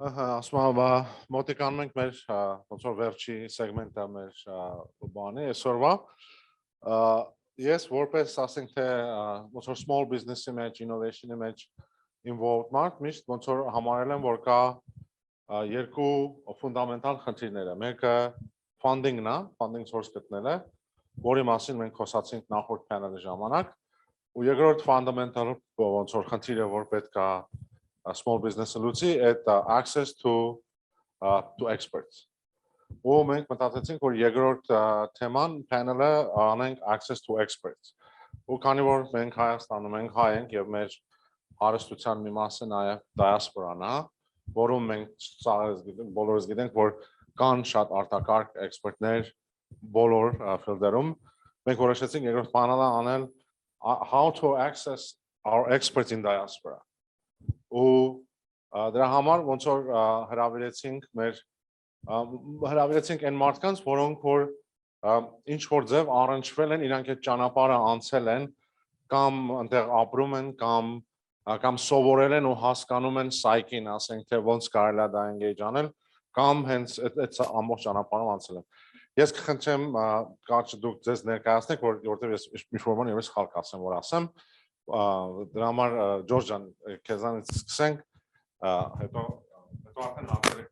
Ասում մոտիկանում ենք մեր ոնց որ վերջի սեգմենտը մեր բանի այսօրվա ես որպես ասենք թե ոնց որ small business-ի մեջ innovation-ի մեջ involved մարդ միշտ ոնց որ համարել եմ որ կա երկու ֆունդամենտալ խնդիրներ մեկը funding-ն է funding source գտնելը որի մասին մենք խոսացինք նախորդ panel-ի ժամանակ ու երկրորդ fundamental ոնց որ խնդիրը որ պետք է small business լուծի այդ access to experts ու մենք մտածեցինք որ երկրորդ թեման panel-ը անենք access to experts ու քանի որ մենք Հայաստանում ենք հայ ենք եւ մեր հարստության մի մասը նաեւ diaspora-ն է որում մենք բոլորս գիտենք որ կան շատ արտակարգ էքսպերտներ բոլոր ֆիլդերում մենք որոշեցինք երկրորդ panel-ը անել how to access our experts in diaspora ու դրա համար ոնց որ հրավիրեցինք այն մարդկանց, որոնք որ ինչ որ ձև առնչվել են, իրանք այդ ճանապարհը անցել են կամ այնտեղ ապրում են կամ սովորել են ու հասկանում են psyche-ն, ասենք թե ոնց կարելի է դա engage անել, կամ հենց այդ ամբողջ ճանապարհով անցել են։ Ես կխնդրեմ կարճ դուք ձեզ ներկայացնեք, որովհետև ես ինչ-որ բան եւս խալ կասեմ, որ ասեմ դրա համար Ջորջ ջան քեզանից սկսենք հետո արդեն հարցեր եք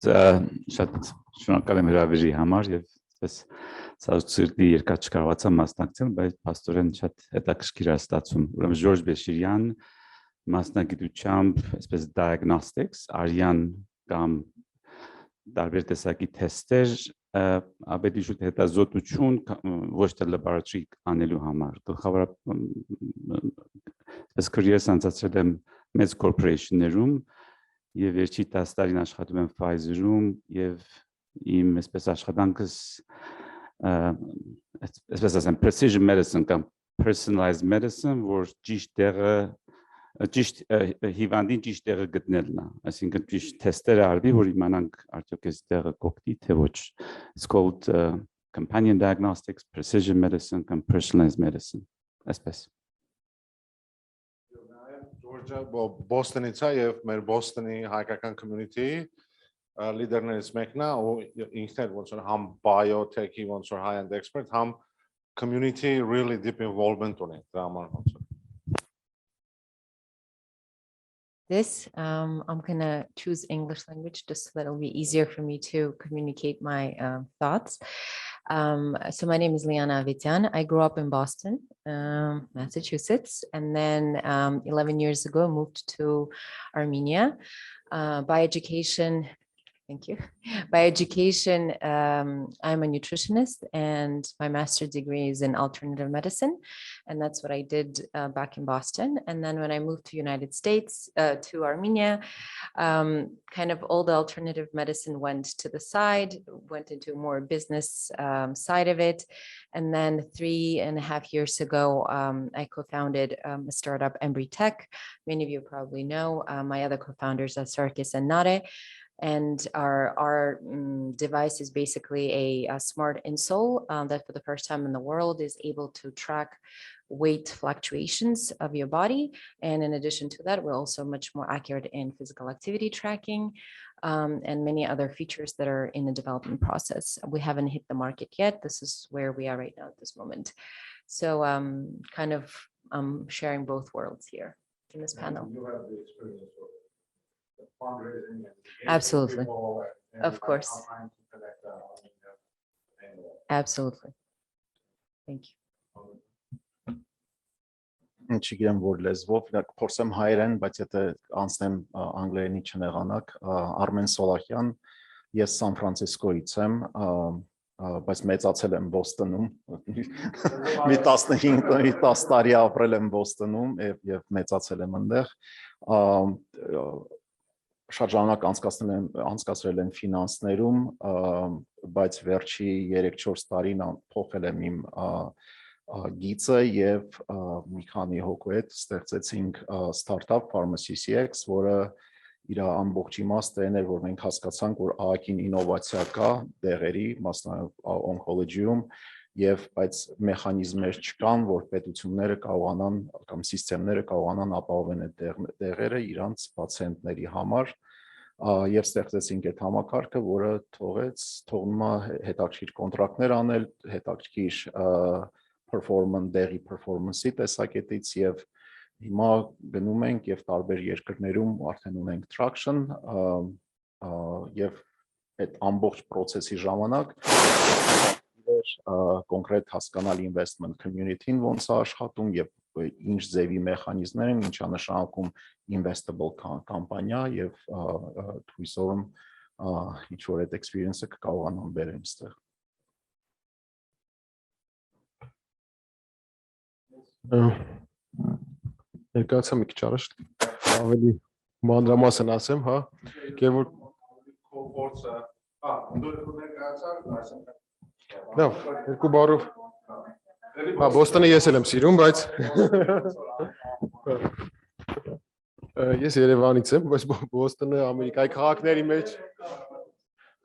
տալ շատ շնորհակալ եմ հրավերի համար եւ այսպես ցավոք երկար չկարողացա մասնակցել բայց փաստորեն շատ հետաքրքիր է ստացվում ուրեմն Ժորժ Բեշիրյան մասնագիտությամբ այսպես diagnostics արյան կամ տարբեր տեսակի թեստեր ավելի շուտ հետազոտություն ոչ թե laboratory անելու համար գլխավորապես այս career-ս անցածել եմ մեծ corporation-ներում եւ վերջի 10 տարին աշխատում եմ Pfizer-ում եւ իմ այսպես աշխատանքս այսպես ասեմ precision medicine կամ personalized medicine որ ճիշտ հիվանդին ճիշտ տեղը գտնելն է, այսինքն ճիշտ թեստերը արվի, որ իմանանք արդյոք այս տեղը կօգտի թե ոչ։ It's called companion diagnostics, precision medicine կամ personalized medicine. Այսպես։ Ջորջը Բոստոնից է եւ մեր Բոստոնի հայկական community-ի լիդերներից մեկն է ու ինքն ոնց որ համ biotech-ի ոնց որ high-end expert, համ community really deep involvement ունի դրա համար ոնց որ I'm going to choose English language just so that it'll be easier for me to communicate my thoughts. So my name is Liana Avetian. I grew up in Boston, Massachusetts, and then 11 years ago moved to Armenia. By education, thank you. By education, I'm a nutritionist and my master's degree is in alternative medicine. And that's what I did back in Boston. And then when I moved to United States, to Armenia, kind of all the alternative medicine went to the side, went into more business side of it. And then 3.5 years ago, I co-founded a startup, Embry Tech. Many of you probably know. My other co-founders are Sarkis and Nare. And our device is basically a smart insole that for the first time in the world is able to track weight fluctuations of your body. And in addition to that, we're also much more accurate in physical activity tracking and many other features that are in the development process. We haven't hit the market yet. This is where we are right now at this moment. So kind of sharing both worlds here in this panel. You have the experience of fundraising and absolutely, of course, absolutely. Thank you. Չգիտեմ որ լեզվով փորձեմ հայերեն, բայց եթե անցնեմ անգլերենի չնեղանակ, Armen Solakhyan, ես Սան Ֆրանցիսկոից եմ, բայց մեծացել եմ Բոստոնում, մի 10 տարի ապրել եմ Բոստոնում եւ մեծացել եմ այնտեղ, շատ ժամանակ անցկացրել եմ ֆինանսներում, բայց վերջի 3-4 տարին փոխել եմ իմ գիծը եւ մի քանի հոգու հետ ստեղծեցինք ստարտափ Pharma CCX, որը իր ամբողջ իմաստն էր, որ մենք հասկացանք, որ ահագին ինովացիա կա դեղերի, մասնավորապես օնկոլոգիում եւ բայց մեխանիզմներ չկան, որ պետությունները կարողանան կամ համակարգերը կարողանան ապահովել այդ տեղերը իրանց պացիենտների համար եւ ստեղծեցինք այդ համակարգը, որը թողնում է հետաքրքիր կոնտրակտներ անել, հետաքրքիր performance-ի տեսակետից եւ հիմա գնում ենք եւ տարբեր երկրներում արդեն ունենք traction եւ այդ ամբողջ process-ի ժամանակ կոնկրետ հասկանալ investment community-ն ոնց է աշխատում եւ ինչ ձևի մեխանիզմներ են, ինչա նշանակում investable կամպանիա եւ թույսով եմ ինչ որ այդ experience-ը կկարողանամ բերեմ այստեղ։ Ներկայացա մի քիչ առաջ ավելի մանրամասն ասեմ, հա, Gevorg Լավ, երկու բառով հա, Բոստոնը ես էլ եմ սիրում, բայց ես Երևանից եմ, բայց Բոստոնը Ամերիկայի քաղաքների մեջ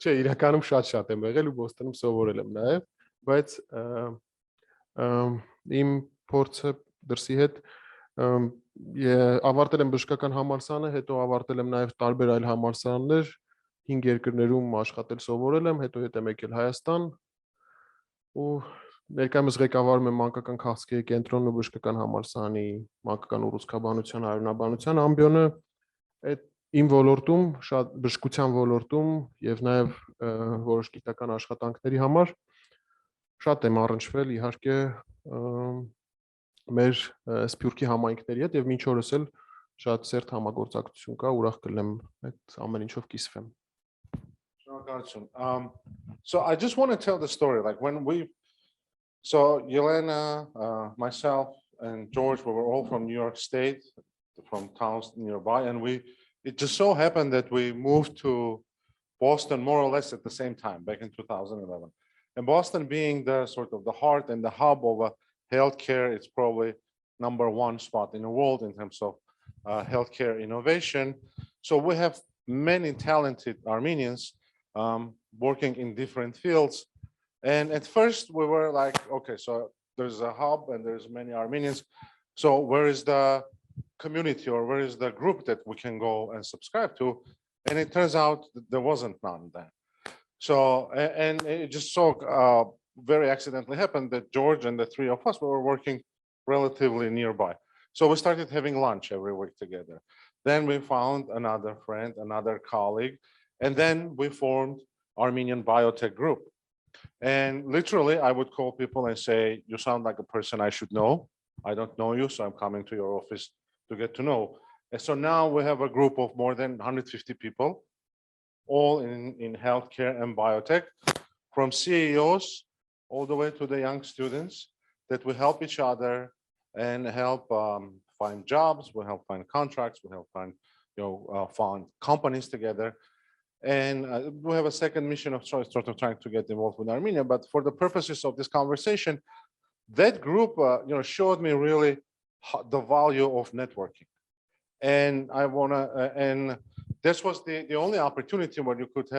չէ, իրականում շատ եմ եղել ու Բոստոնում սովորել եմ նաև, բայց իմ փորձը դրսի հետ ավարտել եմ բժշկական համալսարանը, հետո ավարտել եմ նաև տարբեր այլ համալսարաններ, 5 երկրներում աշխատել սովորել եմ, հետո հետ եմ եկել Հայաստան ու ներկայումս ղեկավարում եմ մանկական քաղցկեղի կենտրոնն ու բժշկական համալսարանի մանկական ուռուցքաբանության արյունաբանության ամբիոնը այդ իմ ոլորտում շատ բժշկության ոլորտում եւ նաեւ որոշ գիտական աշխատանքների համար շատ եմ առնչվել իհարկե մեր Սփյուռքի համայնքների հետ եւ մինչ օրս էլ շատ սերտ համագործակցություն կա, ուրախ կլինեմ այդ ամեն ինչով կիսվեմ։ So I just want to tell the story, like so Liana, myself and George, we were all from New York State, from towns nearby, and it just so happened that we moved to Boston more or less at the same time, back in 2011. And Boston being the sort of the heart and the hub of healthcare, it's probably #1 spot in the world in terms of healthcare innovation. So we have many talented Armenians working in different fields. And at first we were like, okay, so there's a hub and there's many Armenians. So where is the community or where is the group that we can go and subscribe to? And it turns out that there wasn't none then. So, and it just so very accidentally happened that George and the three of us were working relatively nearby. So we started having lunch every week together. Then we found another friend, another colleague, and then we formed Armenian Biotech Group. And literally, I would call people and say, you sound like a person I should know. I don't know you, so I'm coming to your office to get to know. And so now we have a group of more than 150 people, all in healthcare and biotech, from CEOs all the way to the young students, that we help each other and help find jobs, we help find contracts, we help find, found companies together. And we have a second mission of choice, sort of trying to get involved with Armenia. But for the purposes of this conversation, that group, showed me really the value of networking. And and this was the only opportunity where you could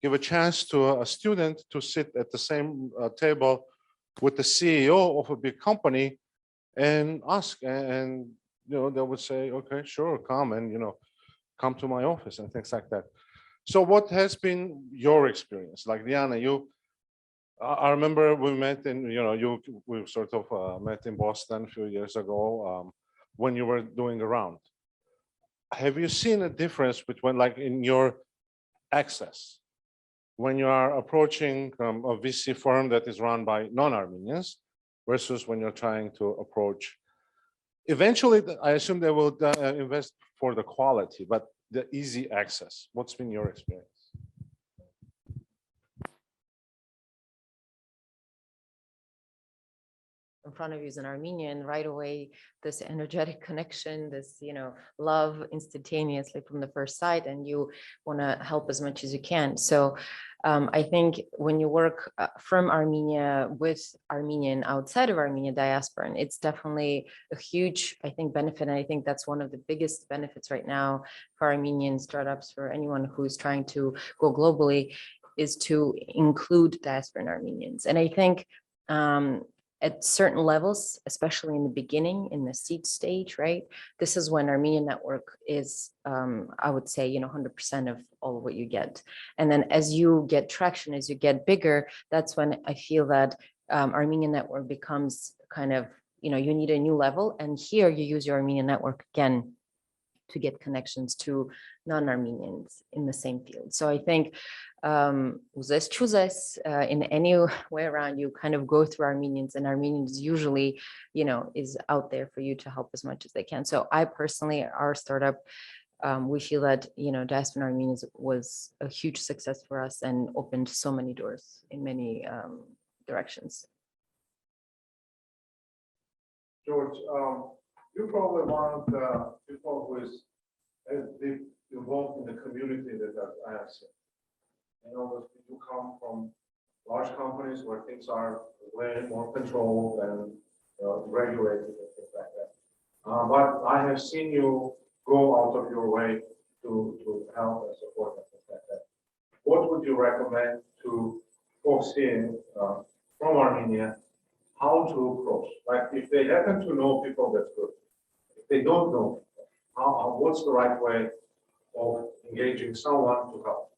give a chance to a student to sit at the same table with the CEO of a big company and ask, and they would say, okay, sure, come and come to my office and things like that. So what has been your experience? Like Liana, I remember we met in, we sort of met in Boston a few years ago when you were doing a round. Have you seen a difference between, like, in your access, when you are approaching a VC firm that is run by non-Armenians versus when you're trying to approach? Eventually, I assume they will invest for the quality, but the easy access. What's been your experience? In front of you as an Armenian, right away, this energetic connection, this, love instantaneously from the first sight, and you want to help as much as you can. So I think when you work from Armenia with Armenian outside of Armenia diaspora, and it's definitely a huge, I think, benefit. And I think that's one of the biggest benefits right now for Armenian startups, for anyone who's trying to go globally, is to include diasporan Armenians. And I think At certain levels, especially in the beginning, in the seed stage, right? This is when Armenian network is, I would say, 100% of all of what you get. And then as you get traction, as you get bigger, that's when I feel that Armenian network becomes kind of, you need a new level. And here you use your Armenian network again to get connections to non-Armenians in the same field. So I think in any way around, you kind of go through Armenians, and Armenians usually, is out there for you to help as much as they can. So I personally, our startup, we feel that, Diaspora Armenians was a huge success for us and opened so many doors in many directions. George, you're probably one of the people who is deep involved in the community that I have seen. That you come from large companies where things are way more controlled and regulated and things like that. But I have seen you go out of your way to help and support and things like that. What would you recommend to folks here from Armenia? How to approach? Like, if they happen to know people, that's good. If they don't know, what's the right way of engaging someone to help?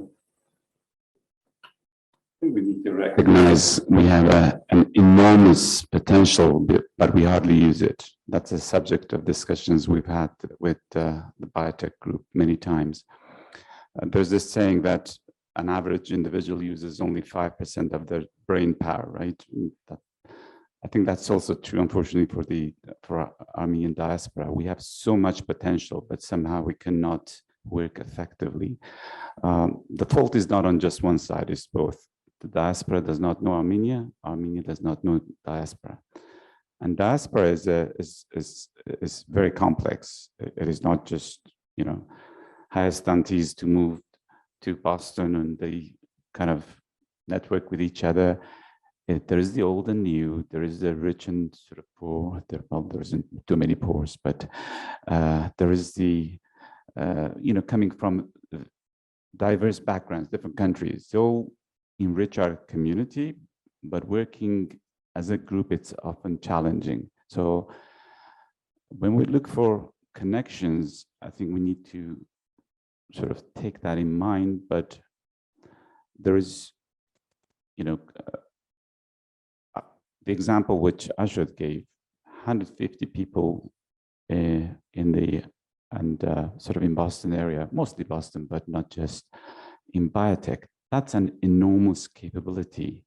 I think we need to recognize we have an enormous potential, but we hardly use it. That's a subject of discussions we've had with the biotech group many times. There's this saying that an average individual uses only 5% of their brain power, right? I think that's also true, unfortunately, for Armenian diaspora. We have so much potential, but somehow we cannot work effectively. The fault is not on just one side; it's both. The diaspora does not know Armenia. Armenia does not know diaspora, and diaspora is very complex. It is not just hire stunties to move to Boston and they kind of network with each other. There is the old and new. There is the rich and sort of poor. There isn't too many poors, but there is the coming from diverse backgrounds, different countries. They all enrich our community, but working as a group, it's often challenging. So when we look for connections, I think we need to sort of take that in mind, but there is, the example which Ashot gave, 150 people in the, sort of in Boston area, mostly Boston, but not just, in biotech. That's an enormous capability.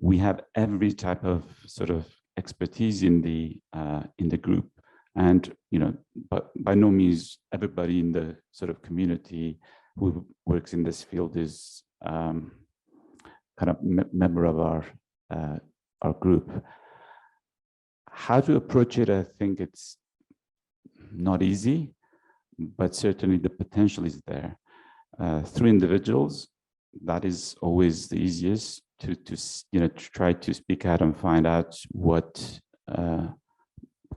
We have every type of sort of expertise in the group. And, but by no means everybody in the sort of community who works in this field is kind of member of our group. How to approach it, I think it's not easy, but certainly the potential is there. Through individuals, that is always the easiest to try to speak out and find out what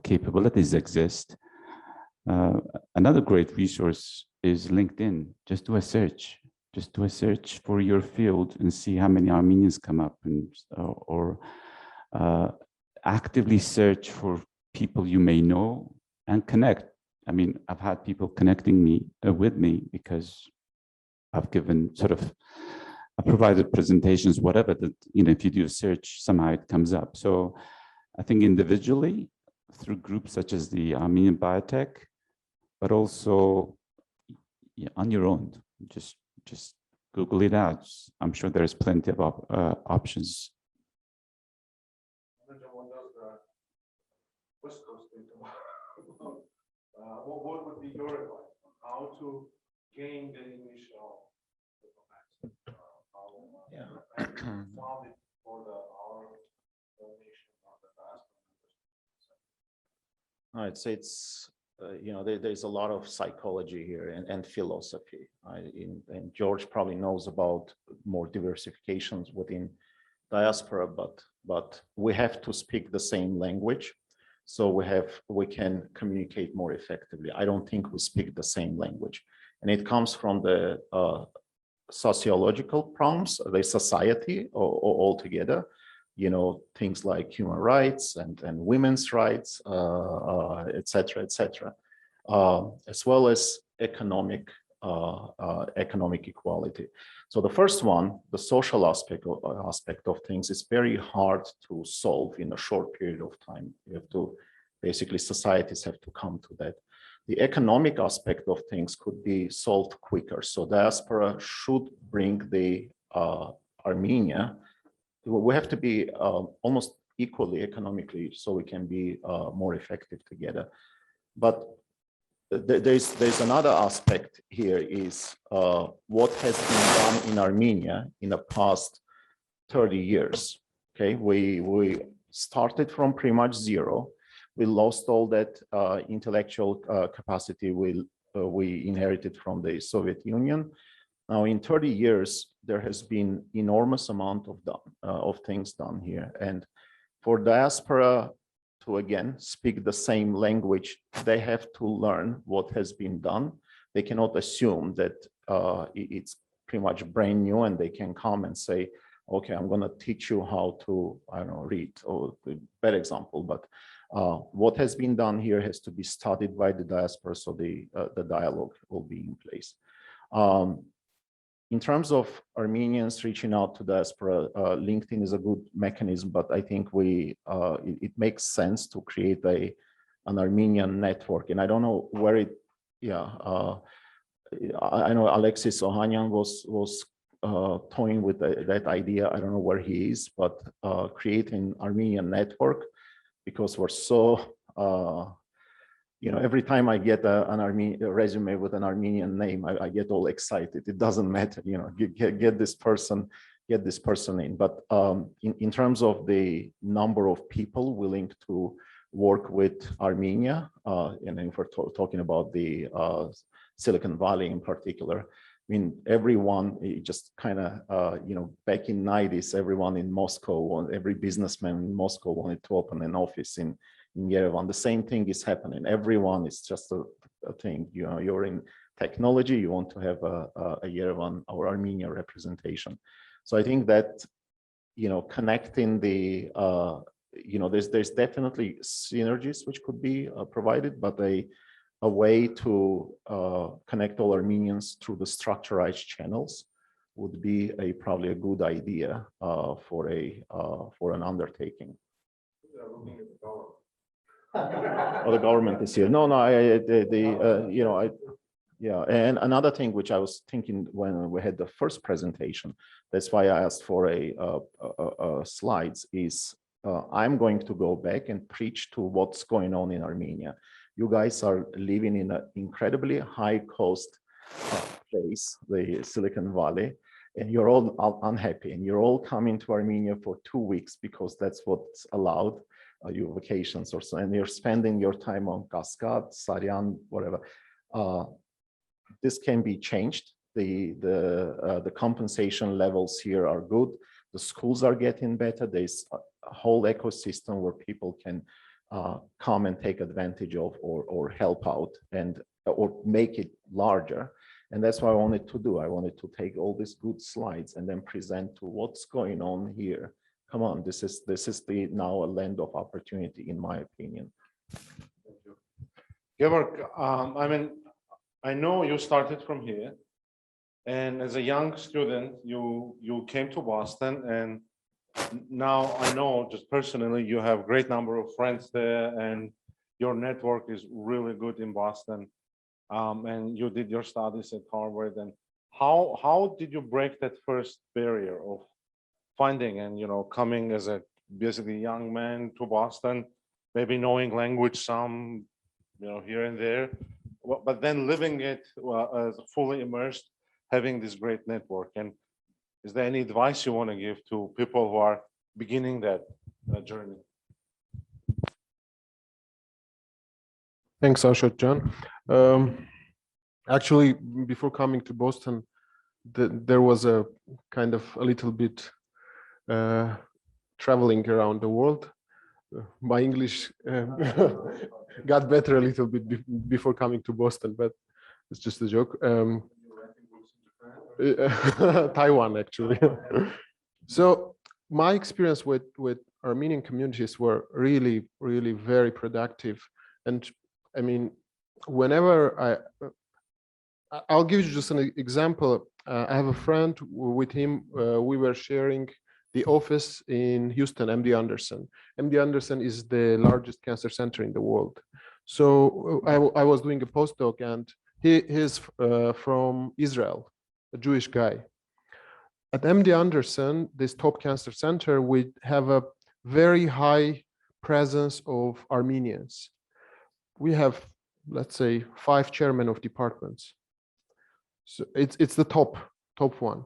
capabilities exist. Another great resource is LinkedIn. Just do a search. Just do a search for your field and see how many Armenians come up, and or actively search for people you may know and connect. I mean, I've had people connecting with me because I've given I provided presentations, whatever, that, if you do a search, somehow it comes up. So I think individually, through groups such as the Armenian Biotech, but also on your own, just Google it out. I'm sure there's plenty of options. What would be your advice on how to gain the initial I'd say it's there's a lot of psychology here and philosophy. And George probably knows about more diversifications within diaspora, but we have to speak the same language, so we can communicate more effectively. I don't think we speak the same language, and it comes from the sociological problems, the society altogether. things like human rights and women's rights, etc., as well as economic equality. So the first one, the social aspect of things, is very hard to solve in a short period of time. You have to, basically, societies have to come to that. The economic aspect of things could be solved quicker. So diaspora should bring the Armenia. We have to be almost equally economically, so we can be more effective together. But there's another aspect here, is what has been done in Armenia in the past 30 years. Okay, we started from pretty much zero. We lost all that intellectual capacity we inherited from the Soviet Union. Now, in 30 years, there has been enormous amount of things done here. And for diaspora to, again, speak the same language, they have to learn what has been done. They cannot assume that it's pretty much brand new and they can come and say, okay, I'm going to teach you how to, I don't know, read, or a bad example, but what has been done here has to be studied by the diaspora, so the dialogue will be in place. In terms of Armenians reaching out to diaspora, LinkedIn is a good mechanism, but I think it makes sense to create an Armenian network. And I don't know where it, I know Alexis Ohanian was toying with that idea. I don't know where he is, but creating Armenian network, because we're so, every time I get a resume with an Armenian name, I get all excited. It doesn't matter, get this person in. But in terms of the number of people willing to work with Armenia, and if we're talking about the Silicon Valley in particular, I mean, everyone just kind of, back in 90s, everyone in Moscow, every businessman in Moscow wanted to open an office in Yerevan. The same thing is happening. Everyone is just a thing. You're in technology, you want to have a Yerevan or Armenia representation. So I think that, connecting the, there's definitely synergies which could be provided, but a way to connect all Armenians through the structurized channels would be probably a good idea for an undertaking. Oh, the government is here. No, and another thing which I was thinking when we had the first presentation, that's why I asked for slides, is I'm going to go back and preach to what's going on in Armenia. You guys are living in an incredibly high cost place, the Silicon Valley, and you're all unhappy, and you're all coming to Armenia for 2 weeks because that's what's allowed, your vacations or so, and you're spending your time on Cascade, Saryan, whatever. This can be changed. The compensation levels here are good. The schools are getting better. There's a whole ecosystem where people can come and take advantage of or help out or make it larger. And that's what I wanted to do. I wanted to take all these good slides and then present to what's going on here. Come on, this is now a land of opportunity, in my opinion. Thank you. Gevorg, I mean, I know you started from here, and as a young student, you came to Boston, and now I know just personally you have a great number of friends there, and your network is really good in Boston, and you did your studies at Harvard. And how did you break that first barrier of finding and coming as a basically young man to Boston, maybe knowing language some here and there, but then living it as fully immersed, having this great network? And is there any advice you want to give to people who are beginning that journey? Thanks, Ashot John. Actually, before coming to Boston, there was a kind of a little bit traveling around the world. My English got better a little bit before coming to Boston, but it's just a joke. Taiwan, actually. So my experience with Armenian communities were really, really very productive. And I mean, whenever I'll give you just an example. I have a friend. With him, we were sharing the office in Houston, MD Anderson. MD Anderson is the largest cancer center in the world. So I was doing a postdoc, and he's from Israel, a Jewish guy. At MD Anderson, this top cancer center, we have a very high presence of Armenians. We have, let's say, 5 chairmen of departments. So it's the top one.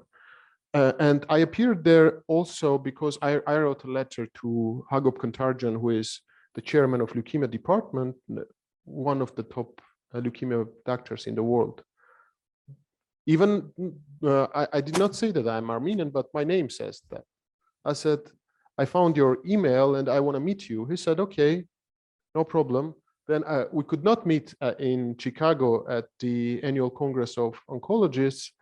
And I appeared there also because I wrote a letter to Hagop Kantarjan, who is the chairman of leukemia department, one of the top leukemia doctors in the world. Even I did not say that I'm Armenian, but my name says that. I said, I found your email and I want to meet you. He said, okay, no problem. Then we could not meet in Chicago at the annual Congress of Oncologists,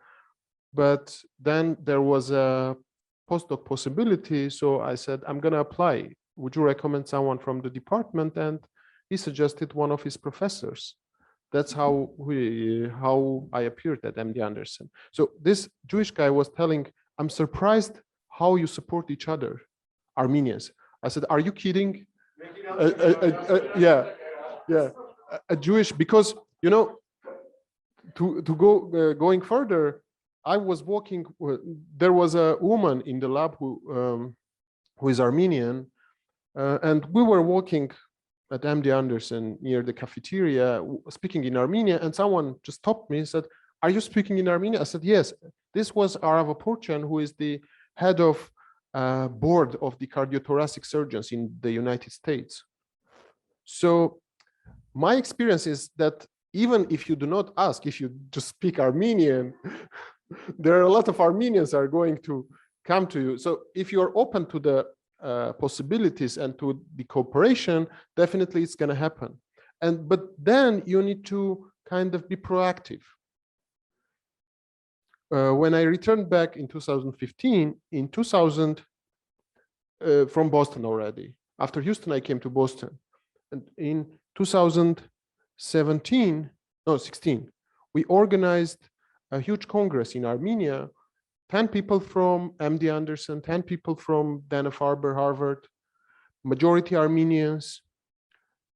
but then there was a postdoc possibility. So I said, I'm going to apply. Would you recommend someone from the department? And he suggested one of his professors. That's how I appeared at MD Anderson. So this Jewish guy was telling, I'm surprised how you support each other, Armenians. I said, are you kidding? Yeah, a Jewish, because, you know, to go going further, I was walking, there was a woman in the lab who is Armenian, and we were walking at MD Anderson near the cafeteria, speaking in Armenian, and someone just stopped me and said, are you speaking in Armenian? I said, yes. This was Arav Aportian, who is the head of board of the cardiothoracic surgeons in the United States. So my experience is that even if you do not ask, if you just speak Armenian, there are a lot of Armenians are going to come to you. So if you're open to the possibilities and to the cooperation, definitely it's going to happen. But then you need to kind of be proactive. When I returned back in 2015, in 2000, from Boston already. After Houston, I came to Boston. And in 2016, we organized a huge congress in Armenia. 10 people from MD Anderson, 10 people from Dana-Farber, Harvard, majority Armenians,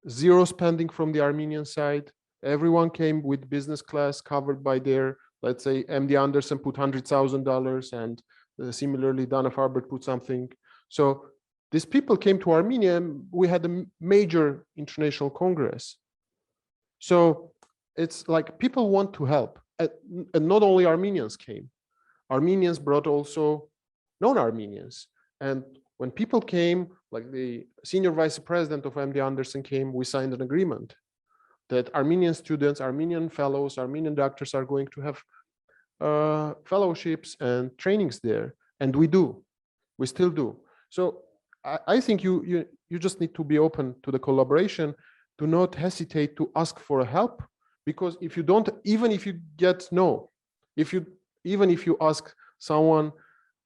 0 spending from the Armenian side. Everyone came with business class covered by their, let's say, MD Anderson put $100,000 and similarly Dana-Farber put something. So these people came to Armenia and we had a major international congress. So it's like people want to help, and not only Armenians came. Armenians brought also non-Armenians. And when people came, like the senior vice president of MD Anderson came, we signed an agreement that Armenian students, Armenian fellows, Armenian doctors are going to have fellowships and trainings there. And we still do. So I think you just need to be open to the collaboration, do not hesitate to ask for help, because if you don't, even if you get no, even if you ask someone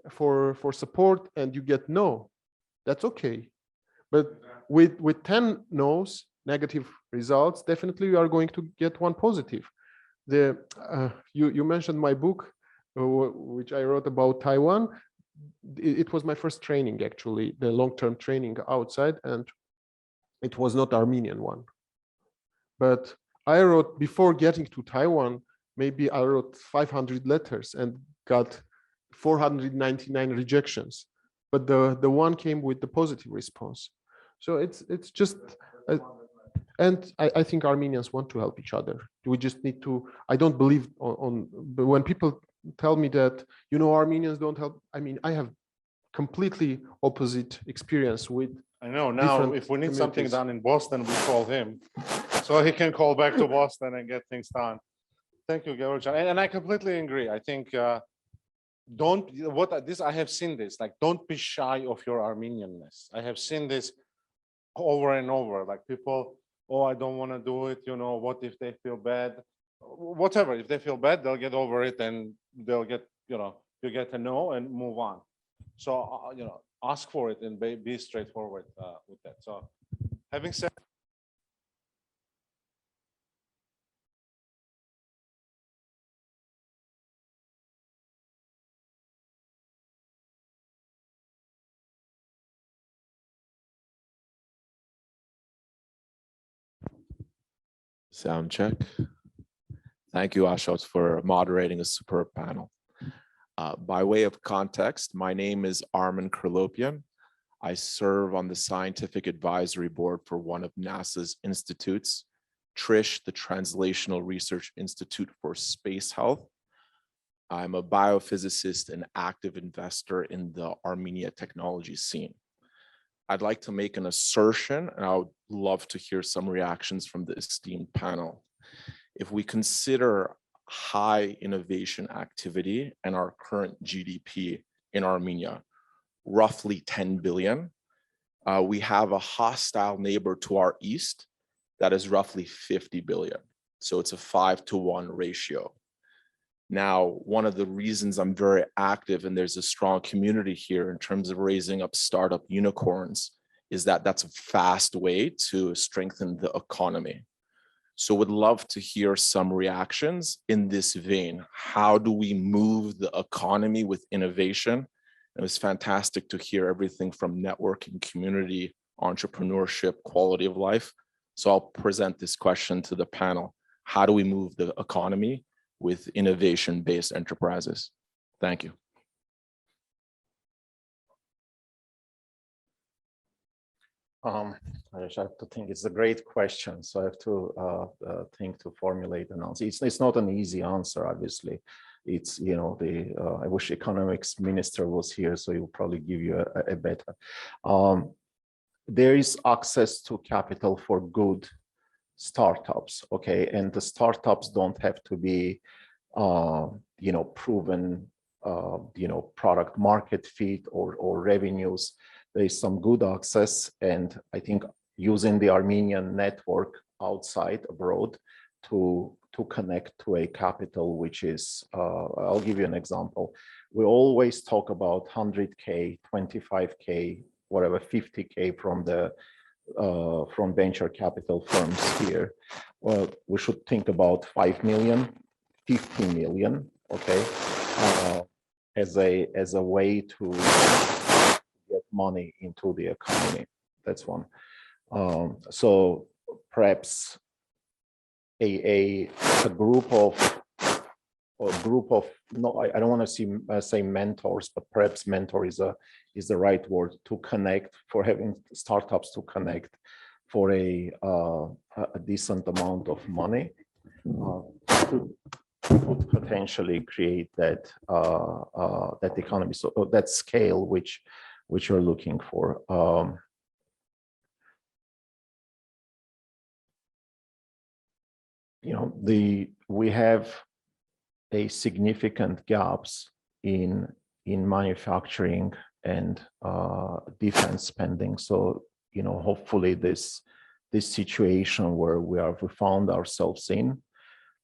for support and you get no, that's okay. But with 10 no's, negative results, definitely you are going to get one positive. You mentioned my book, which I wrote about Taiwan. It was my first training, actually, the long-term training outside, and it was not Armenian one. But I wrote, before getting to Taiwan, maybe I wrote 500 letters and got 499 rejections, but the one came with the positive response. So it's just, and I think Armenians want to help each other. We just need to. I don't believe but when people tell me that, you know, Armenians don't help. I mean, I have completely opposite experience with. I know. Now, if we need something done in Boston, we call him, so he can call back to Boston and get things done. Thank you, Gevorg. And I completely agree. I think I have seen this, like, don't be shy of your Armenianness. I have seen this over and over, like people, oh, I don't want to do it. You know, what if they feel bad? Whatever, if they feel bad, they'll get over it and they'll get, you know, you get to know and move on. So ask for it and be straightforward with that. So having said. Sound check. Thank you, Ashot, for moderating a superb panel. By way of context, my name is Armen. I serve on the scientific advisory board for one of NASA's institutes, TRISH, the Translational Research Institute for Space Health. I'm a biophysicist and active investor in the Armenia technology scene. I'd like to make an assertion, and I would love to hear some reactions from the esteemed panel. If we consider high innovation activity and our current GDP in Armenia, roughly 10 billion, we have a hostile neighbor to our east that is roughly 50 billion. So it's a 5-to-1 ratio. Now, one of the reasons I'm very active and there's a strong community here in terms of raising up startup unicorns is that that's a fast way to strengthen the economy. So would love to hear some reactions in this vein. How do we move the economy with innovation? It was fantastic to hear everything from networking, community, entrepreneurship, quality of life. So I'll present this question to the panel. How do we move the economy with innovation-based enterprises? Thank you. I have to think. It's a great question, so I have to think to formulate an answer. It's not an easy answer, obviously. It's I wish economics minister was here, so he will probably give you a better. There is access to capital for good startups, okay, and the startups don't have to be proven product market fit or revenues. There is some good access, and I think using the Armenian network outside abroad to connect to a capital, which is I'll give you an example. We always talk about 100K, 25K, whatever, 50K from venture capital firms here. Well, we should think about 5 million, 50 million, okay, as a way to get money into the economy. That's one. So perhaps a group of no, I don't want to say mentors, but perhaps mentor is the right word, to connect, for having startups to connect for a decent amount of money to potentially create that economy, so that scale which you're looking for. We have a significant gaps in manufacturing and defense spending. So hopefully this situation where we found ourselves in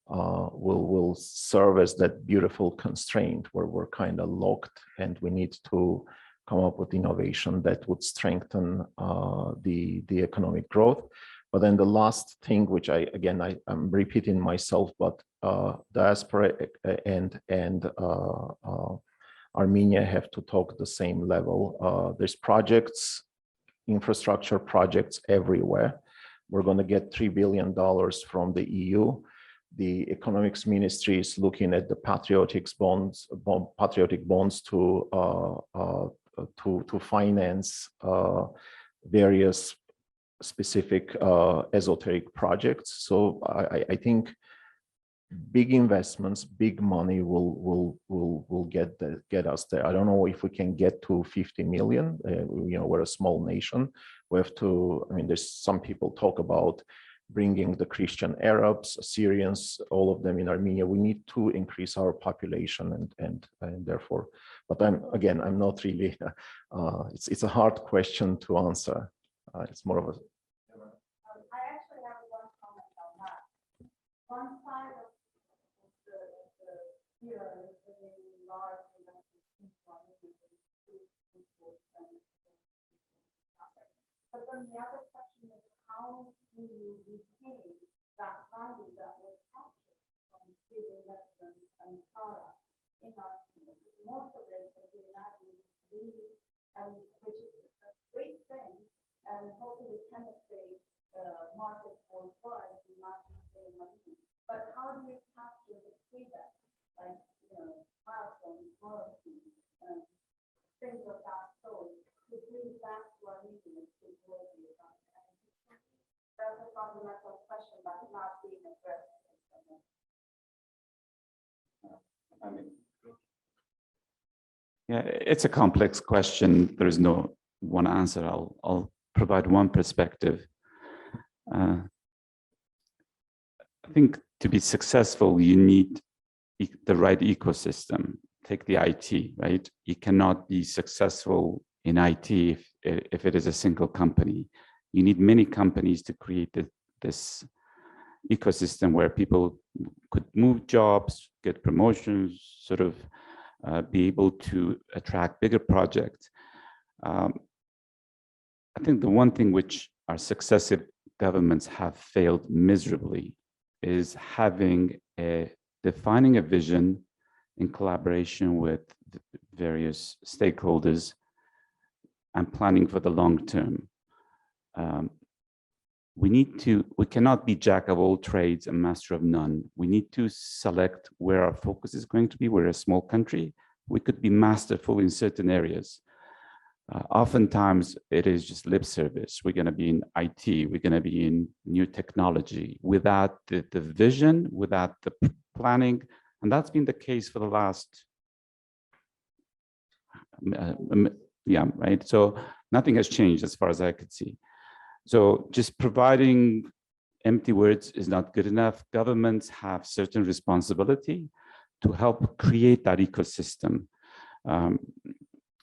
will serve as that beautiful constraint where we're kind of locked, and we need to come up with innovation that would strengthen the economic growth. But then the last thing, which I'm repeating myself, but Diaspora and Armenia have to talk the same level. There's projects, infrastructure projects everywhere. We're going to get $3 billion from the EU. The economics ministry is looking at the patriotic bonds to finance various specific esoteric projects. So I think big investments, big money will get us there. I don't know if we can get to 50 million. We're a small nation. We have to. I mean, there's some people talk about bringing the Christian Arabs, Syrians, all of them in Armenia. We need to increase our population, and therefore. But I'm not really. It's a hard question to answer. It's more of a. I actually have one comment on that. One side of the fear is that large investments But then the other question is, how do you retain that value that was captured from big investments and products in our community? Most of it, as you imagine, really, which is a great thing, and hopefully penetrate the market worldwide, not just in money. But how do you capture the freedom, like, milestones, royalties, and things of that sort, to bring back to our meeting to grow the economy? That's a fundamental question that's not being addressed. Yeah, it's a complex question. There is no one answer. I'll provide one perspective. I think to be successful, you need the right ecosystem. Take the IT, right? You cannot be successful in IT if it is a single company. You need many companies to create this ecosystem where people could move jobs, get promotions, sort of be able to attract bigger projects. I think the one thing which our successive governments have failed miserably is defining a vision in collaboration with various stakeholders and planning for the long term. We cannot be jack of all trades and master of none. We need to select where our focus is going to be. We're a small country. We could be masterful in certain areas. Oftentimes it is just lip service. We're going to be in IT. We're going to be in new technology without the vision, without the planning. And that's been the case for the last, right? So nothing has changed as far as I could see. So just providing empty words is not good enough. Governments have certain responsibility to help create that ecosystem.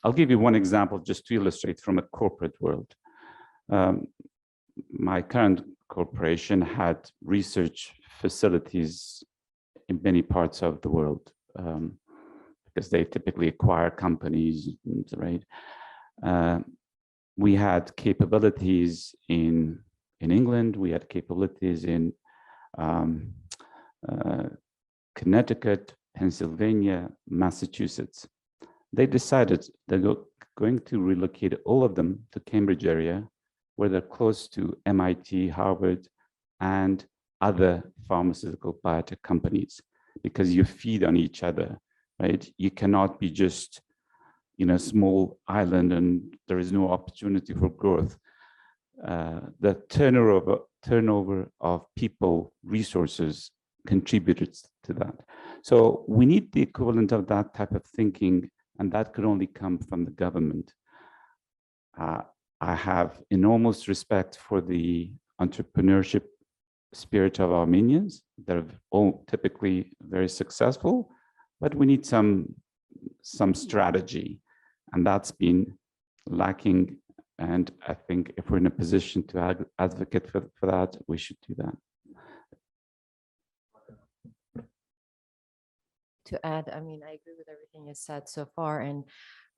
I'll give you one example just to illustrate from a corporate world. My current corporation had research facilities in many parts of the world because they typically acquire companies, right? We had capabilities in England. We had capabilities in Connecticut, Pennsylvania, Massachusetts. They decided they're going to relocate all of them to Cambridge area, where they're close to MIT, Harvard, and other pharmaceutical biotech companies, because you feed on each other, right? You cannot be just in a small island and there is no opportunity for growth. The turnover of people, resources contributed to that. So we need the equivalent of that type of thinking, and that could only come from the government. I have enormous respect for the entrepreneurship spirit of Armenians. They're all typically very successful, but we need some strategy, and that's been lacking. And I think if we're in a position to advocate for that, we should do that. To add, I mean, I agree with everything you said so far. And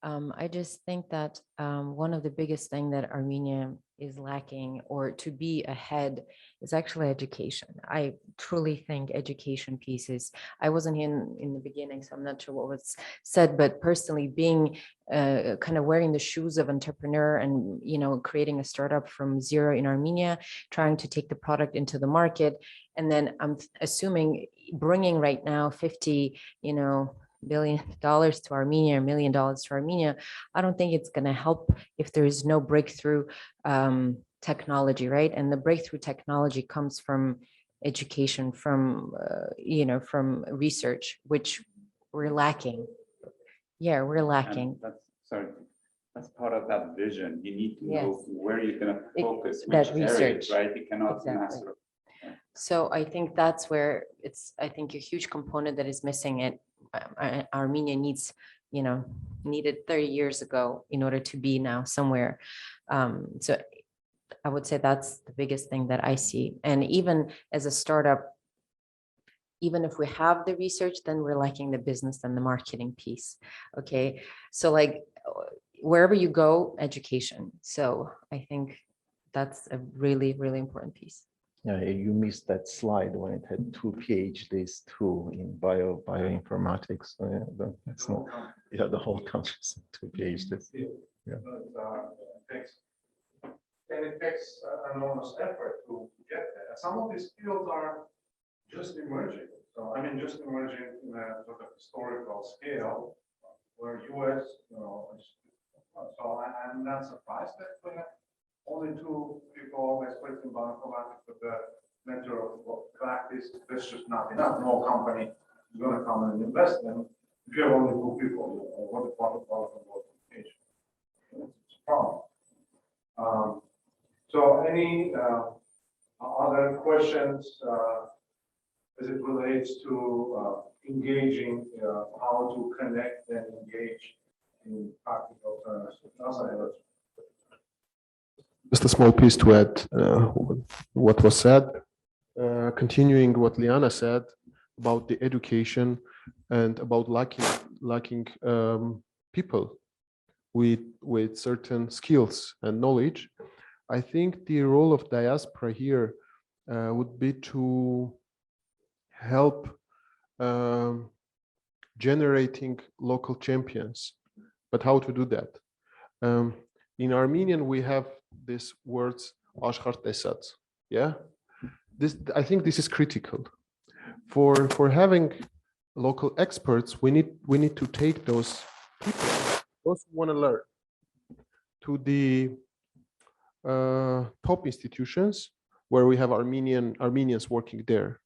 I just think that one of the biggest things that Armenia is lacking, or to be ahead, is actually education. I truly think education pieces. I wasn't here in the beginning, so I'm not sure what was said, but personally being kind of wearing the shoes of entrepreneur and, creating a startup from zero in Armenia, trying to take the product into the market. And then I'm assuming bringing right now $50, billion to Armenia, $1 million to Armenia. I don't think it's going to help if there is no breakthrough technology, right? And the breakthrough technology comes from education, from from research, which we're lacking. Yeah, we're lacking. That's part of that vision. You need to know where you're going to focus, that which research, areas, right? You cannot exactly. master. So I think that's where it's, I think, a huge component that is missing. It Armenia needed 30 years ago in order to be now somewhere. So I would say that's the biggest thing that I see. And even as a startup, even if we have the research, then we're lacking the business and the marketing piece. Okay, so like wherever you go, education. So I think that's a really, really important piece. Yeah, you missed that slide when it had 2 PhDs too in bioinformatics. So that's not, the whole country is 2 PhDs. Yeah. And it takes enormous effort to get there. Some of these fields are just emerging. So I mean, just emerging in a sort of historical scale, where US, so I'm not surprised that we have only 2 people experts in bioinformatics, but the matter of fact is there's just not enough. No company is going to come and invest in if you have only 2 people. What the qualification? It's a problem. So any other questions as it relates to engaging, how to connect and engage in practical terms? Just a small piece to add what was said, continuing what Liana said about the education and about lacking people with certain skills and knowledge. I think the role of Diaspora here would be to help generating local champions. But how to do that? In Armenian, we have these words, Ashot tesat. Yeah, I think this is critical. For having local experts, we need to take those people, those who want to learn, to the top institutions where we have Armenians working there.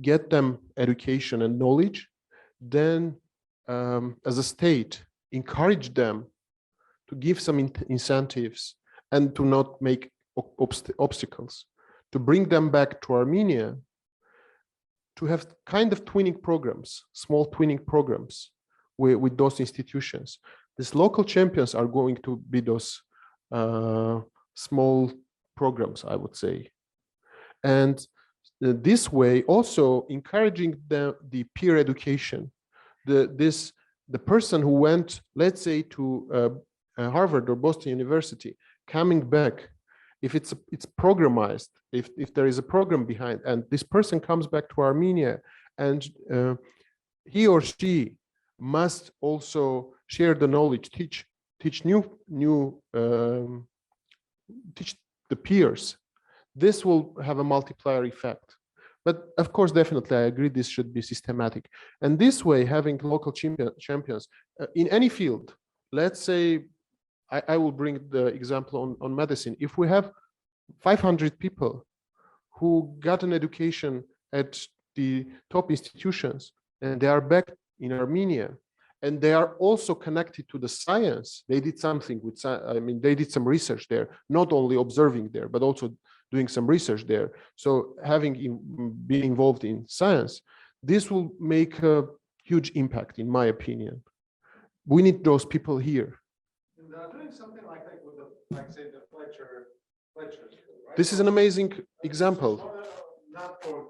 Get them education and knowledge, then as a state, encourage them to give some incentives and to not make obstacles, to bring them back to Armenia, to have kind of twinning programs, small twinning programs with those institutions. These local champions are going to be those small programs, I would say. And this way also encouraging the peer education. The person who went, let's say, to Harvard or Boston University, coming back, if it's programmized, if there is a program behind, and this person comes back to Armenia, and he or she must also share the knowledge, teach the peers. This will have a multiplier effect. But of course, definitely, I agree this should be systematic. And this way, having local champions in any field, let's say, I will bring the example on medicine. If we have 500 people who got an education at the top institutions, and they are back in Armenia, and they are also connected to the science, they did something with, they did some research there, not only observing there, but also doing some research there. So being involved in science, this will make a huge impact, in my opinion. We need those people here. And doing something like that with say, the Fletcher, right? This is an amazing example. Not for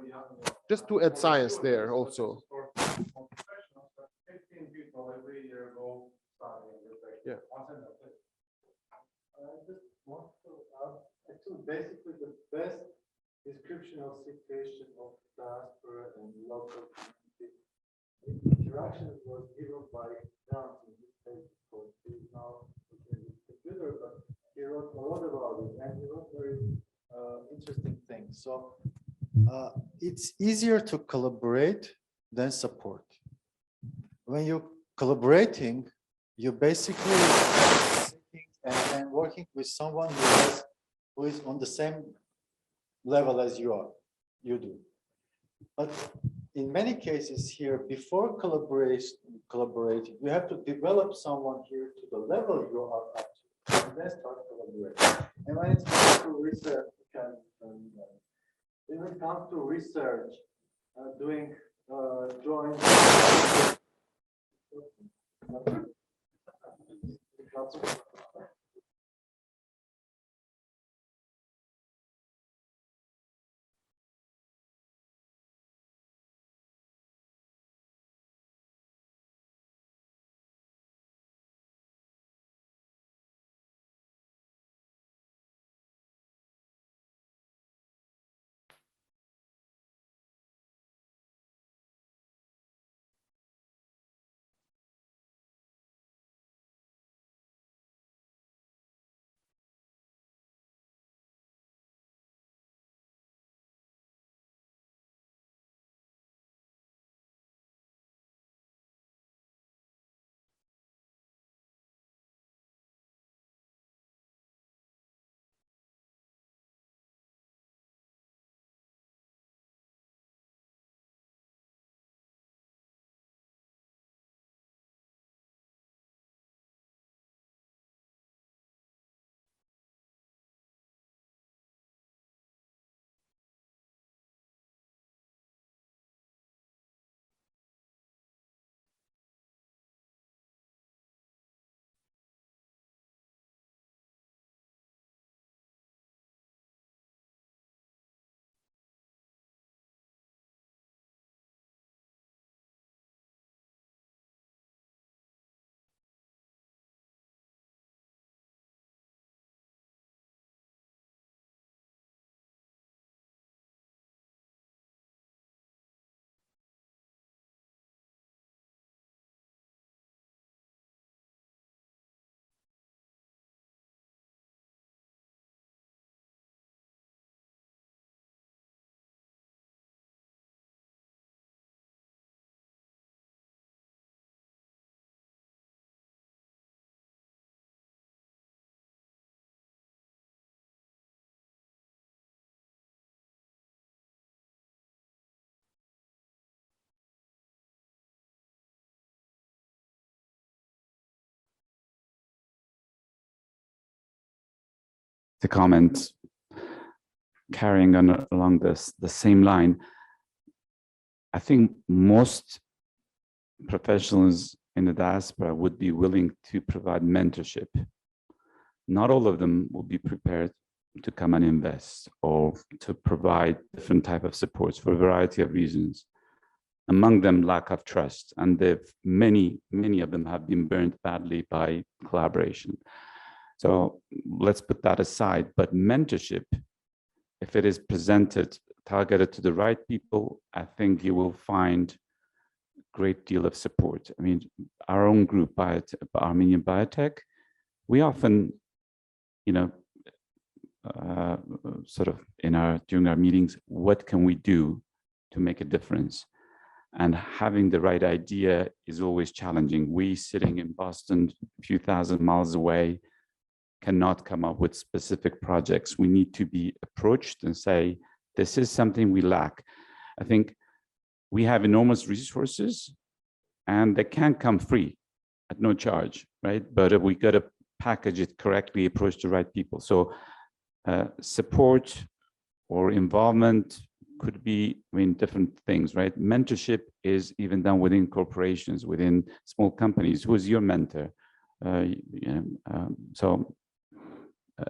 the young. Just to add science there also. 15 people every year go studying. Yeah. I just want to add, actually, basically the best description of situation of diaspora and local community interactions was given by Grant in his case, because he's now looking at the computer, but he wrote a lot about it, and he wrote very interesting things. So it's easier to collaborate than support. When you're collaborating, you're basically sitting and working with someone who is on the same level as you do. But in many cases here, before collaborating, you have to develop someone here to the level you are up to, and then start collaborating. And when it comes to research, when it comes to research, doing joint to comment, carrying on along the same line. I think most professionals in the diaspora would be willing to provide mentorship. Not all of them will be prepared to come and invest or to provide different type of supports for a variety of reasons. Among them, lack of trust, and many of them have been burned badly by collaboration. So let's put that aside. But mentorship, if it is presented, targeted to the right people, I think you will find a great deal of support. I mean, our own group, Armenian Biotech, we often, sort of during our meetings, what can we do to make a difference? And having the right idea is always challenging. We sitting in Boston, a few thousand miles away, cannot come up with specific projects. We need to be approached and say, this is something we lack. I think we have enormous resources and they can't come free at no charge, right? But we got to package it correctly, approach the right people. So support or involvement could be, different things, right? Mentorship is even done within corporations, within small companies. Who is your mentor? So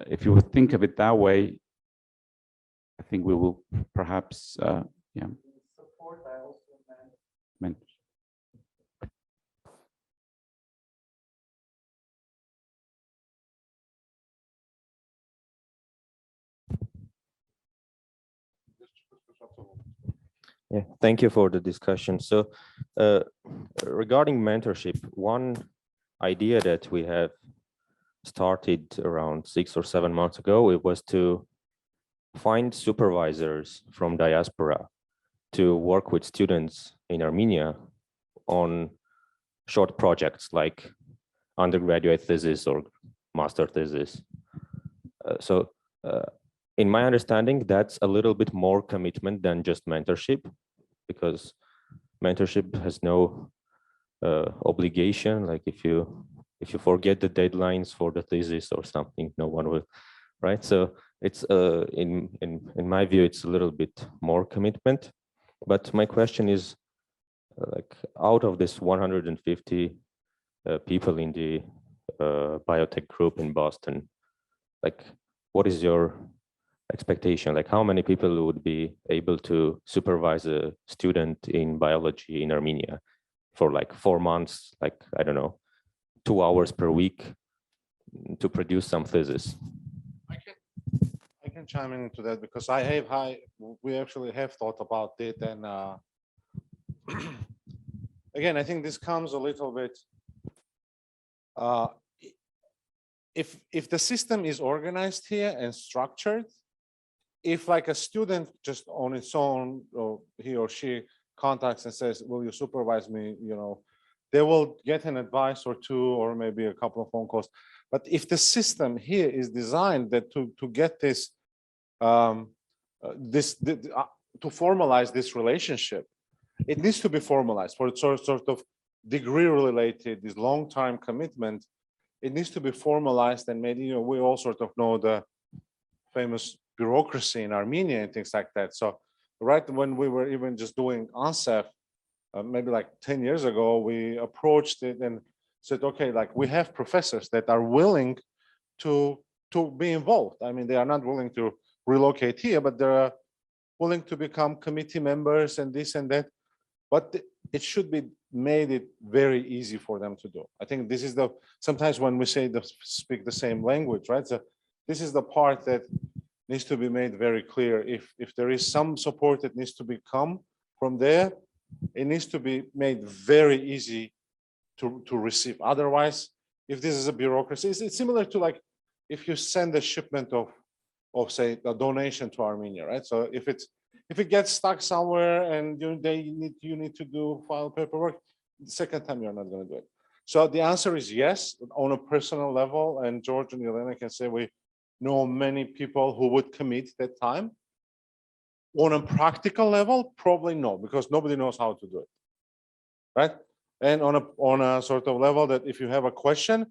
if you would think of it that way, I think we will perhaps, Support, I also meant. Yeah, thank you for the discussion. So regarding mentorship, one idea that we have started around 6 or 7 months ago, it was to find supervisors from diaspora to work with students in Armenia on short projects like undergraduate thesis or master thesis. In my understanding, that's a little bit more commitment than just mentorship, because mentorship has no obligation. Like if you forget the deadlines for the thesis or something, no one will, right? So it's in my view, it's a little bit more commitment. But my question is, like, out of this 150 people in the biotech group in Boston, like, what is your expectation? Like, how many people would be able to supervise a student in biology in Armenia for like 4 months, like, I don't know, 2 hours per week to produce some thesis? I can chime into that because we actually have thought about it, and again, I think this comes a little bit. If the system is organized here and structured, if like a student just on its own, or he or she contacts and says, will you supervise me, they will get an advice or two, or maybe a couple of phone calls. But if the system here is designed that to get this, to formalize this relationship, it needs to be formalized for sort of degree related, this long time commitment. It needs to be formalized and made, we all sort of know the famous bureaucracy in Armenia and things like that. So right when we were even just doing ANSEF, maybe like 10 years ago, we approached it and said, okay, like we have professors that are willing to be involved. I mean, they are not willing to relocate here, but they're willing to become committee members and this and that. But it should be made it very easy for them to do. I think this is sometimes when we say speak the same language, right? So this is the part that needs to be made very clear. If there is some support that needs to come from there, it needs to be made very easy to receive. Otherwise, if this is a bureaucracy, it's similar to like if you send a shipment of say a donation to Armenia, right? So if it gets stuck somewhere and you need to file paperwork, the second time you're not going to do it. So the answer is yes, on a personal level, and George and Liana can say we know many people who would commit that time. On a practical level, probably no, because nobody knows how to do it, right? And on a sort of level that if you have a question,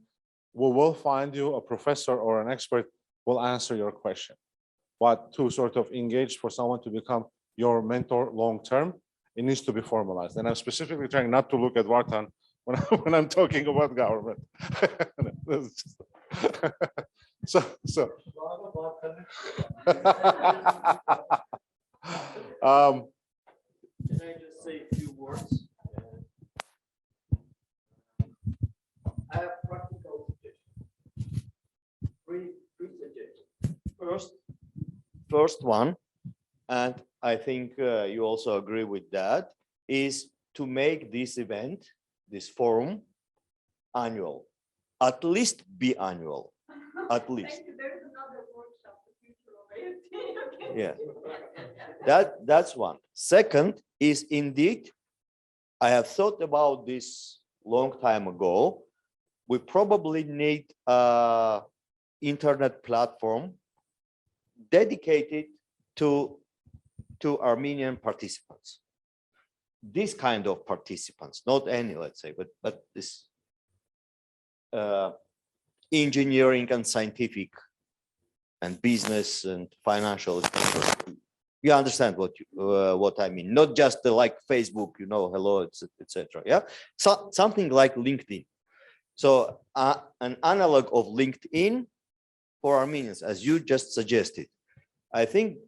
we will find you a professor or an expert will answer your question. But to sort of engage for someone to become your mentor long-term, it needs to be formalized. And I'm specifically trying not to look at Vartan when I'm talking about government. so Can I just say a few words? I have practical suggestions. Three suggestions. First one, and I think you also agree with that, is to make this event, this forum, annual. At least be annual. At least. There's another workshop, the future of AFT. Okay. Yeah. That's one. Second is indeed, I have thought about this long time ago. We probably need an internet platform dedicated to Armenian participants. This kind of participants, not any, let's say, but this engineering and scientific and business and financial. You understand what I mean? Not just like Facebook, you know, hello, etc. Yeah, so something like LinkedIn. So an analog of LinkedIn for Armenians, as you just suggested. I think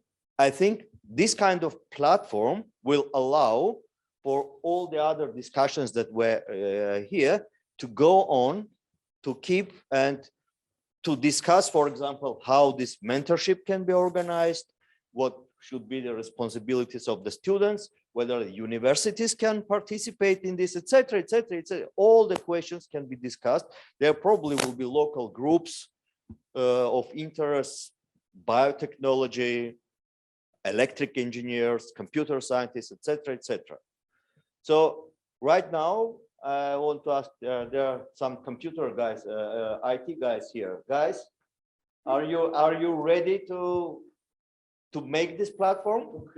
this kind of platform will allow for all the other discussions that were here to go on, to keep and to discuss, for example, how this mentorship can be organized, what should be the responsibilities of the students, whether the universities can participate in this, etc., etc., etc. All the questions can be discussed. There probably will be local groups of interest, biotechnology, electric engineers, computer scientists, etc., etc. So right now, I want to ask, there are some computer guys, IT guys here. Guys, are you ready to make this platform?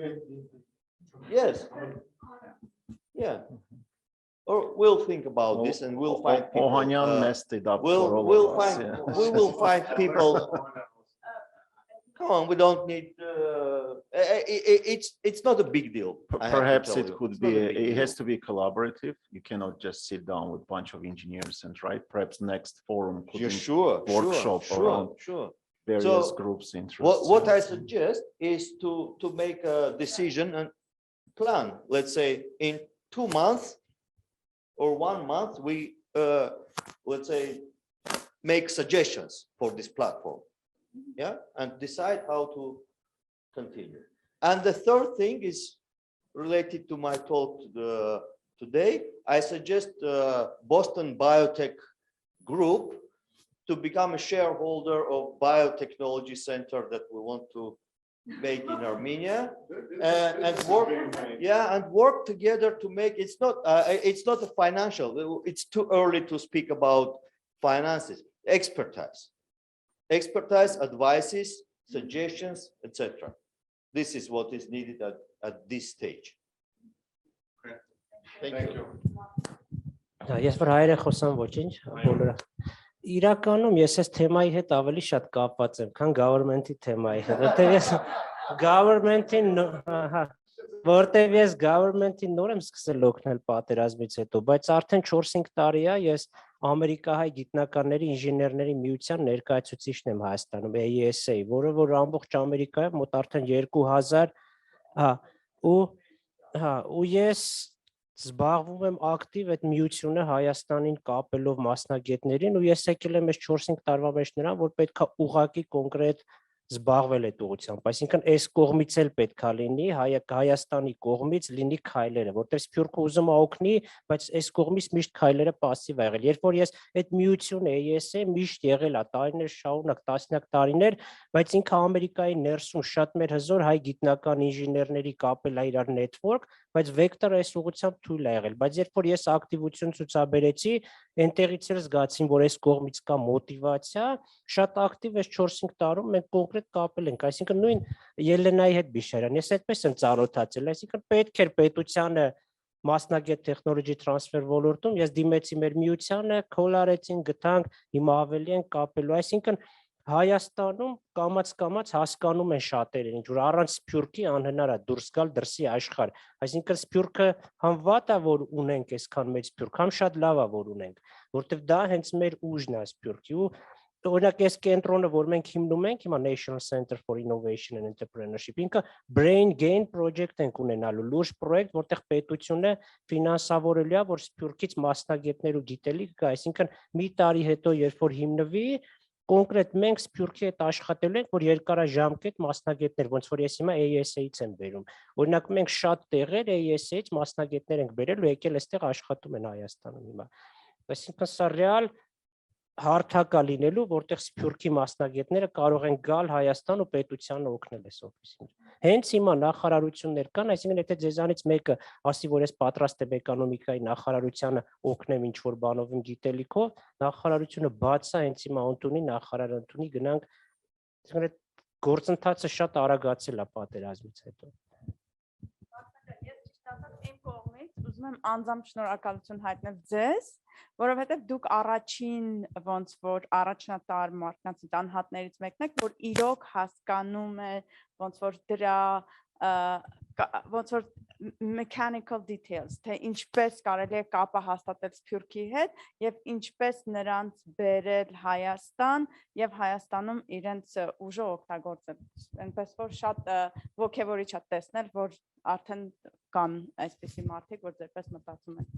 Yes. Yeah. Or we'll think about this and we'll find people. Ohanyan messed it up. We will find people. Come on, we don't need. It's not a big deal. Perhaps it could be. It has to be collaborative. You cannot just sit down with a bunch of engineers and write. Perhaps next forum could be workshop around various groups' interests. What I suggest is to make a decision and plan. Let's say in 2 months or 1 month, we let's say make suggestions for this platform. Yeah, and decide how to continue. And the third thing is related to my talk today. I suggest Boston Biotech Group to become a shareholder of Biotechnology Center that we want to make in Armenia, and work together to make. It's not a financial. It's too early to speak about finances. Expertise, advices, suggestions, etc. This is what is needed at this stage. Thank you. Ես որ հայերը խոսամ ոչինչ, բոլորը։ Իրականում ես այս թեմայի հետ ավելի շատ կապված եմ, քան government-ի թեմայի հետ, որտեղ ես government-ին նոր եմ սկսել օգնել պատերազմից հետո, բայց արդեն 4-5 տարի է ես Ամերիկահայ գիտնականների, ինժեներների միության ներկայացուցիչն եմ Հայաստանում, AESA, որը որ ամբողջ Ամերիկայում մոտ արդեն 2000, ու ես զբաղվում եմ ակտիվ այդ միությունը Հայաստանին կապելով մասնագետներին, ու ես եկել եմ այս 4-5 տարվա մեջ նրան, որ պետքա ուղղակի կոնկրետ զբաղվել այդ ուղղությամբ, այսինքն այս կողմից էլ պետքա լինի, Հայաստանի կողմից լինի քայլերը, որտեղ Սփյուռքը ուզում է օգնի, բայց այս կողմից միշտ քայլերը пассив ա եղել։ Երբ որ ես այդ միությունը AESA միշտ եղել է տարիներ շարունակ, տասնյակ տարիներ, բայց ինքը Ամերիկայի ներսում շատ մեր հզոր հայ գիտնական ինժեներների կապել է իրար network, բայց վեկտորը այս ուղղությամբ թույլ է եղել, բայց երբ որ ես ակտիվություն ցուցաբերեցի, այնտեղից էլ զգացին, որ այս կողմից կա մոտիվացիա, շատ ակտիվ այս 4-5 տարում մենք կոնկրետ կապել ենք, այսինքն նույն Ելենայի հետ Բիշարյան, ես այդպես եմ ծառոթացել, այսինքն պետք էր պետությանը մասնագետ տեխնոլոգի տրանսֆեր ոլորտում, ես դիմեցի մեր միությանը, քոլ արեցին, գտանք, հիմա ավելի են կապելու, այսինքն Հայաստանում կամաց հասկանում են շատերը, ինչ որ առանց սփյուռքի անհնար է դուրս գալ դրսի աշխարհ։ Այսինքն սփյուռքը համ վատ է, որ ունենք այսքան մեծ սփյուռք, համ շատ լավ է, որ ունենք, որովհետև դա հենց մեր ուժն է սփյուռքի ու օրինակ այս կենտրոնը, որ մենք հիմնում ենք, հիմա National Center for Innovation and Entrepreneurship, ինքը Brain Gain Project ենք ունենալու, լուրջ պրոյեկտ, որտեղ պետությունը ֆինանսավորելու է, որ սփյուռքից մասնագետներ ու գիտելիք կա, այսինքն մի տարի հետո, երբ որ հիմնվի, կոնկրետ մենք սփյուռքի հետ աշխատելու ենք, որ երկարաժամկետ մասնագետներ, ոնց որ ես հիմա ASA-ից եմ բերում։ Օրինակ մենք շատ տեղեր ASA-ից մասնագետներ ենք բերել ու եկել այստեղ աշխատում են Հայաստանում հիմա։ Այսինքն սա ռեալ հարթակ է լինելու, որտեղ սփյուռքի մասնագետները կարող են գալ Հայաստան ու պետությանը օգնել այս օֆիսին։ Հենց հիմա նախարարություններ կան, այսինքն եթե ձեզանից մեկը ասի, որ ես պատրաստ եմ էկոնոմիկայի նախարարությանը օգնեմ ինչ-որ բանով իմ գիտելիքով, նախարարությունը բաց է, հենց հիմա ընդունի, նախարարը ընդունի, գնանք, այսինքն այդ գործընթացը շատ արագացել է պատերազմից հետո։ Ես ճիշտ ասած իմ կողմից ուզում եմ անձամբ շնորհակալություն հայտնել ձեզ, որովհետև դուք առաջին ոնց որ առաջնատար մարդկանցից անհատներից մեկն եք, որ իրոք հասկանում է ոնց որ դրա ոնց որ mechanical details, թե ինչպես կարելի է կապը հաստատել սփյուռքի հետ եւ ինչպես նրանց բերել Հայաստան եւ Հայաստանում իրենց ուժը օգտագործել։ Այնպես որ շատ ոգևորիչ է տեսնել, որ արդեն կան այսպիսի մարդիկ, որ ձերպես մտածում են։